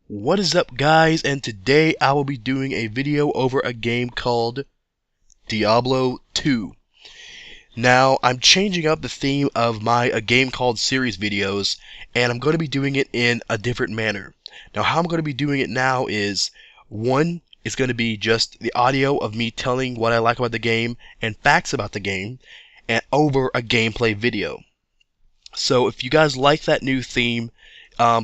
What is up, guys? And today I will be doing a video over a game called Diablo 2. Now, I'm changing up the theme of my A Game Called series videos, and I'm going to be doing it in a different manner. Now, how I'm going to be doing it now is, one, it's going to be just the audio of me telling what I like about the game and facts about the game, and over a gameplay video. So if you guys like that new theme,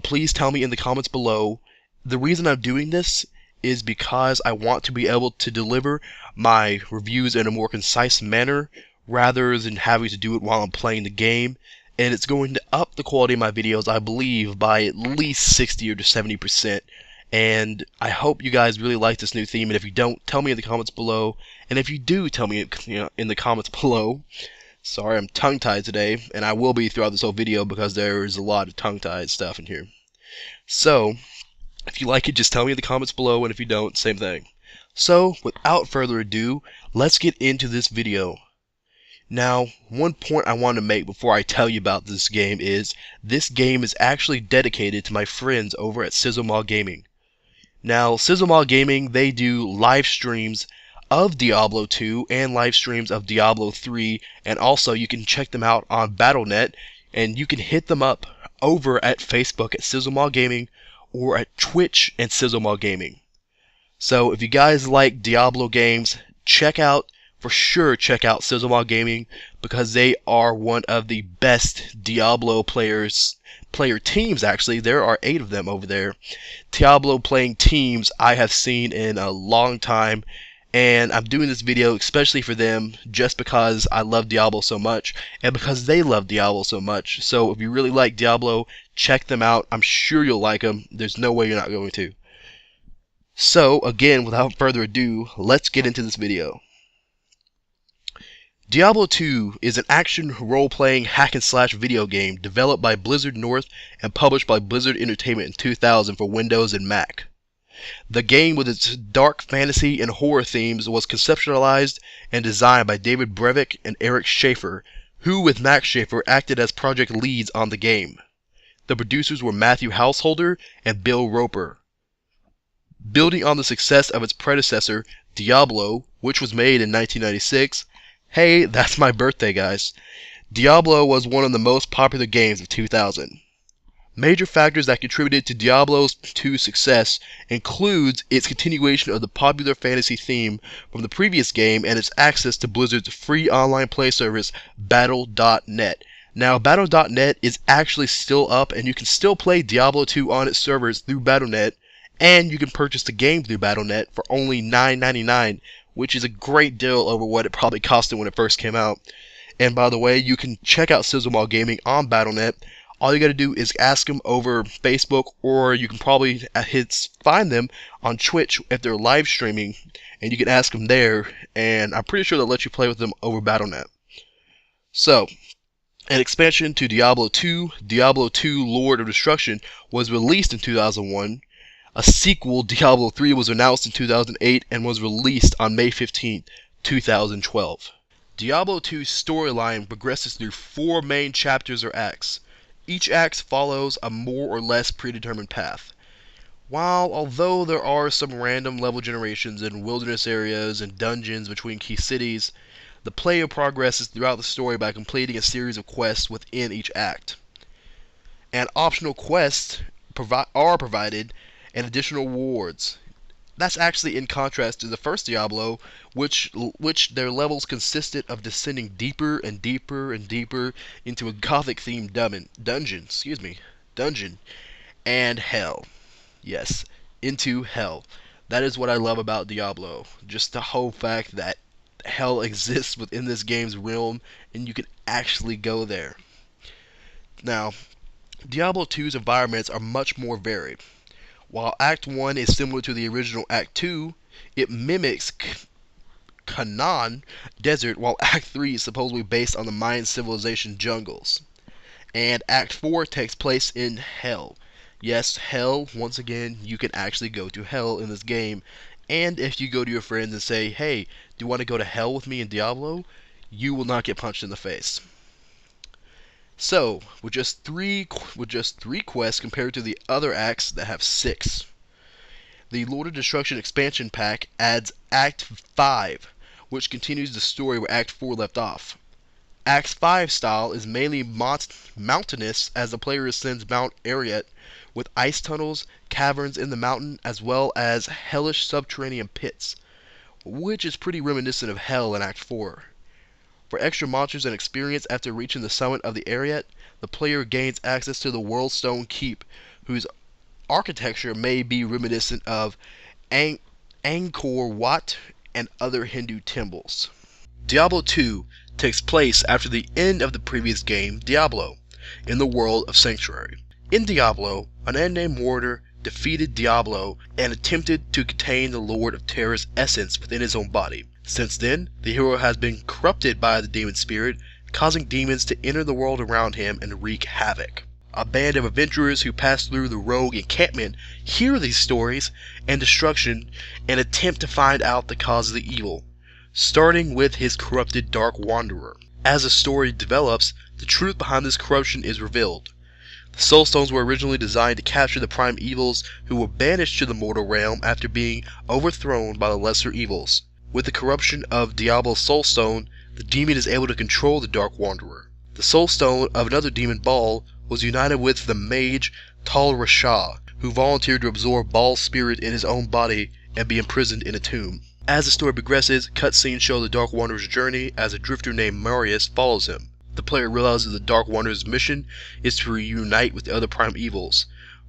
please tell me in the comments below. The reason I'm doing this is because I want to be able to deliver my reviews in a more concise manner rather than having to do it while I'm playing the game, and it's going to up the quality of my videos, I believe, by at least 60 or to 70%. And I hope you guys really like this new theme, and if you don't, tell me in the comments below, and if you do, tell me in the comments below. Sorry, I'm tongue-tied today, and I will be throughout this whole video because there is a lot of tongue-tied stuff in here. So, if you like it, just tell me in the comments below, and if you don't, same thing. So, without further ado, let's get into this video. Now, one point I want to make before I tell you about this game is, this game is actually dedicated to my friends over at Sizzlemaw Gaming. Now, Sizzlemaw Gaming, they do live streams of Diablo 2 and live streams of Diablo 3, and also you can check them out on Battle.net, and you can hit them up over at Facebook at Sizzlemaw Gaming or at Twitch and Sizzlemaw Gaming. So if you guys like Diablo games, for sure check out Sizzlemaw Gaming, because they are one of the best Diablo player teams. Actually, there are 8 of them over there. Diablo playing teams I have seen in a long time, and I'm doing this video especially for them just because I love Diablo so much and because they love Diablo so much. So if you really like Diablo, check them out. I'm sure you'll like them. There's no way you're not going to. So again, without further ado, let's get into this video. Diablo 2 is an action role-playing hack-and-slash video game developed by Blizzard North and published by Blizzard Entertainment in 2000 for Windows and Mac. The game, with its dark fantasy and horror themes, was conceptualized and designed by David Brevik and Eric Schaefer, who, with Max Schaefer, acted as project leads on the game. The producers were Matthew Householder and Bill Roper. Building on the success of its predecessor, Diablo, which was made in 1996, hey, that's my birthday, guys. Diablo was one of the most popular games of 2000. Major factors that contributed to Diablo 2's success includes its continuation of the popular fantasy theme from the previous game and its access to Blizzard's free online play service, Battle.net. Now, Battle.net is actually still up, and you can still play Diablo 2 on its servers through Battle.net, and you can purchase the game through Battle.net for only $9.99, which is a great deal over what it probably costed when it first came out. And by the way, you can check out Sizzlemaw Gaming on Battle.net. All you gotta do is ask them over Facebook, or you can probably find them on Twitch if they're live streaming, and you can ask them there, and I'm pretty sure they'll let you play with them over Battle.net. So, an expansion to Diablo 2, Diablo 2 Lord of Destruction, was released in 2001. A sequel, Diablo 3, was announced in 2008 and was released on May 15, 2012. Diablo 2's storyline progresses through 4 main chapters or acts. Each act follows a more or less predetermined path. Although there are some random level generations in wilderness areas and dungeons between key cities, the player progresses throughout the story by completing a series of quests within each act. And optional quests are provided, and additional rewards. That's actually in contrast to the first Diablo, which their levels consisted of descending deeper and deeper and deeper into a gothic-themed dungeon, and hell. Yes, into hell. That is what I love about Diablo. Just the whole fact that hell exists within this game's realm, and you can actually go there. Now, Diablo 2's environments are much more varied. While Act 1 is similar to the original Act 2, it mimics Canaan Desert, while Act 3 is supposedly based on the Mayan civilization jungles. And Act 4 takes place in Hell. Yes, Hell, once again, you can actually go to Hell in this game. And if you go to your friends and say, hey, do you want to go to Hell with me in Diablo? You will not get punched in the face. So, with just three quests compared to the other acts that have 6. The Lord of Destruction expansion pack adds Act 5, which continues the story where Act 4 left off. Act 5 style is mainly mountainous as the player ascends Mount Arreat with ice tunnels, caverns in the mountain, as well as hellish subterranean pits, which is pretty reminiscent of Hell in Act 4. For extra monsters and experience after reaching the summit of the Arreat, the player gains access to the World Stone Keep, whose architecture may be reminiscent of Angkor Wat and other Hindu temples. Diablo 2 takes place after the end of the previous game, Diablo, in the world of Sanctuary. In Diablo, an unnamed warrior defeated Diablo and attempted to contain the Lord of Terror's essence within his own body. Since then, the hero has been corrupted by the demon spirit, causing demons to enter the world around him and wreak havoc. A band of adventurers who pass through the rogue encampment hear these stories and destruction and attempt to find out the cause of the evil, starting with his corrupted Dark Wanderer. As the story develops, the truth behind this corruption is revealed. The Soul Stones were originally designed to capture the prime evils who were banished to the mortal realm after being overthrown by the lesser evils. With the corruption of Diablo's Soul Stone, the demon is able to control the Dark Wanderer. The Soul Stone of another demon, Baal, was united with the mage Tal Rasha, who volunteered to absorb Baal's spirit in his own body and be imprisoned in a tomb. As the story progresses, cutscenes show the Dark Wanderer's journey as a drifter named Marius follows him. The player realizes the Dark Wanderer's mission is to reunite with the other prime evils.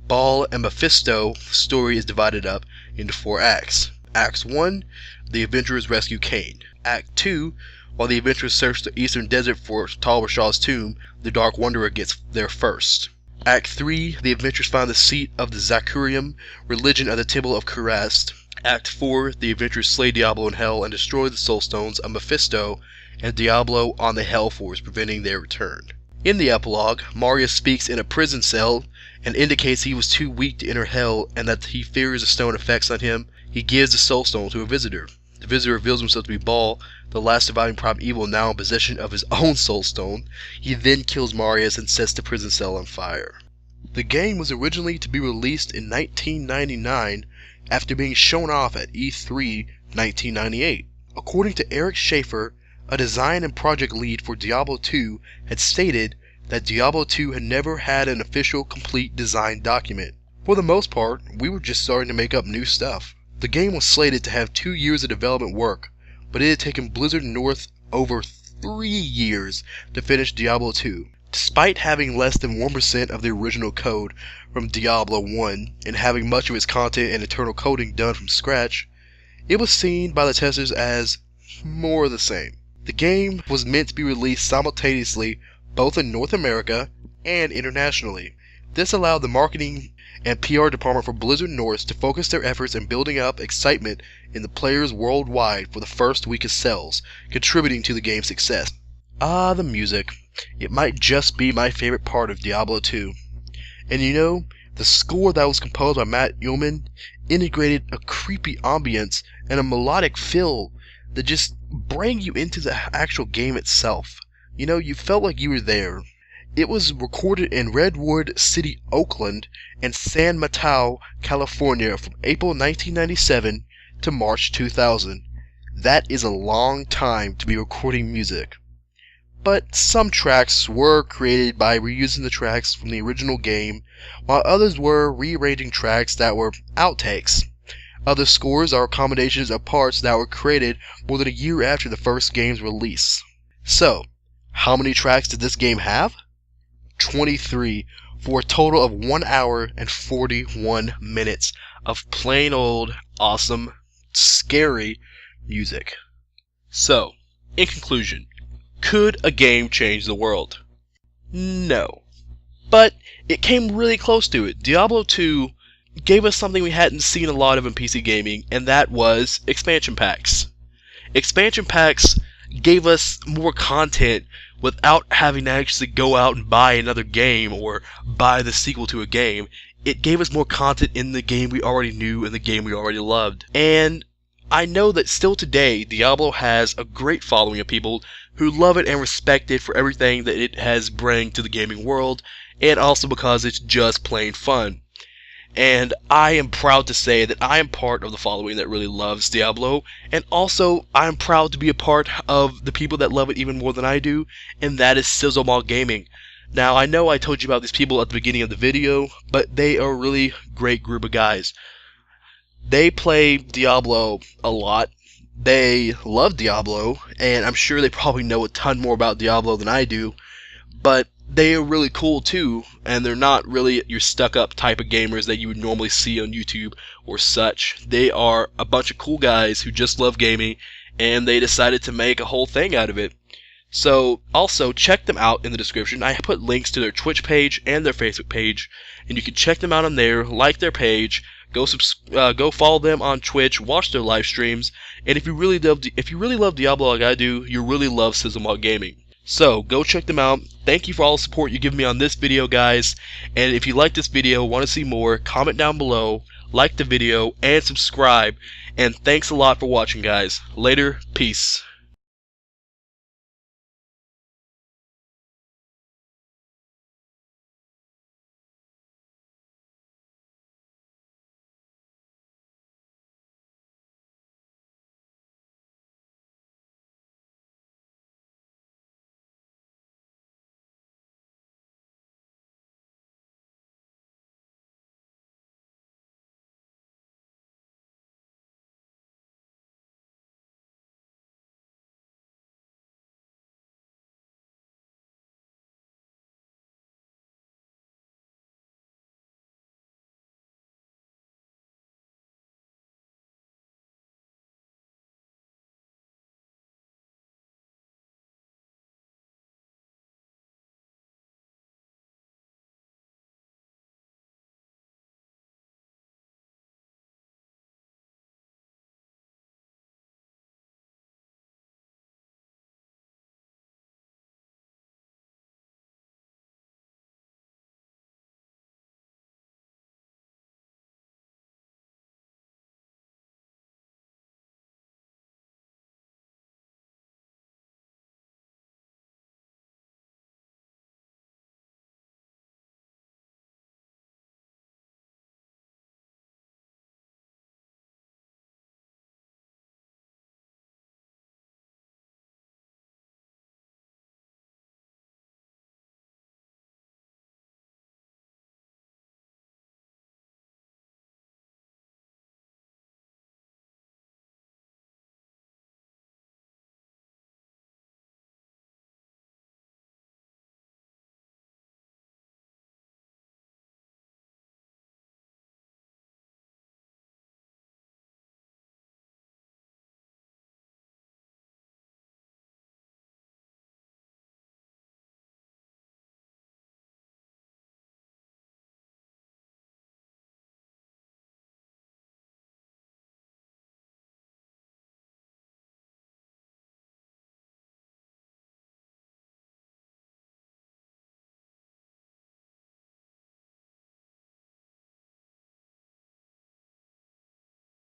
Baal and Mephisto's story is divided up into 4 acts. Act 1, the adventurers rescue Cain. Act 2, while the adventurers search the eastern desert for Tal Rasha's tomb, the Dark Wanderer gets there first. Act 3, the adventurers find the seat of the Zakurium religion at the Temple of Kurast. Act 4, the adventurers slay Diablo in Hell and destroy the Soul Stones of Mephisto and Diablo on the Hell Force, preventing their return. In the epilogue, Marius speaks in a prison cell and indicates he was too weak to enter Hell and that he fears the stone effects on him. He gives the Soul Stone to a visitor. The visitor reveals himself to be Baal, the last surviving prime evil now in possession of his own Soul Stone. He then kills Marius and sets the prison cell on fire. The game was originally to be released in 1999 after being shown off at E3 1998. According to Eric Schaefer, a design and project lead for Diablo 2, had stated that Diablo 2 had never had an official complete design document. For the most part, we were just starting to make up new stuff. The game was slated to have 2 years of development work, but it had taken Blizzard North over 3 years to finish Diablo 2. Despite having less than 1% of the original code from Diablo 1 and having much of its content and internal coding done from scratch, it was seen by the testers as more of the same. The game was meant to be released simultaneously both in North America and internationally. This allowed the marketing and PR department for Blizzard North to focus their efforts in building up excitement in the players worldwide for the first week of sales, contributing to the game's success. Ah, the music. It might just be my favorite part of Diablo 2. And you know, the score that was composed by Matt Yeoman integrated a creepy ambience and a melodic feel that just bring you into the actual game itself. You know, you felt like you were there. It was recorded in Redwood City, Oakland, and San Mateo, California from April 1997 to March 2000. That is a long time to be recording music. But some tracks were created by reusing the tracks from the original game, while others were rearranging tracks that were outtakes. Other scores are accommodations of parts that were created more than a year after the first game's release. So, how many tracks did this game have? 23, for a total of 1 hour and 41 minutes of plain old, awesome, scary music. So, in conclusion, could a game change the world? No. But it came really close to it. Diablo 2 gave us something we hadn't seen a lot of in PC gaming, and that was expansion packs. Expansion packs gave us more content without having to actually go out and buy another game or buy the sequel to a game. It gave us more content in the game we already knew and the game we already loved. And I know that still today, Diablo has a great following of people who love it and respect it for everything that it has bring to the gaming world, and also because it's just plain fun. And I am proud to say that I am part of the following that really loves Diablo, and also I'm proud to be a part of the people that love it even more than I do, and that is Sizzlemaw Gaming. Now, I know I told you about these people at the beginning of the video, but they are a really great group of guys. They play Diablo a lot. They love Diablo, and I'm sure they probably know a ton more about Diablo than I do, but they are really cool too, and they're not really your stuck-up type of gamers that you would normally see on YouTube or such. They are a bunch of cool guys who just love gaming, and they decided to make a whole thing out of it. So, also, check them out in the description. I put links to their Twitch page and their Facebook page, and you can check them out on there, like their page, go follow them on Twitch, watch their live streams, and if you really love Diablo like I do, you really love Sizzlemaw Gaming. So, go check them out. Thank you for all the support you give me on this video, guys. And if you like this video, want to see more, comment down below, like the video, and subscribe. And thanks a lot for watching, guys. Later, peace.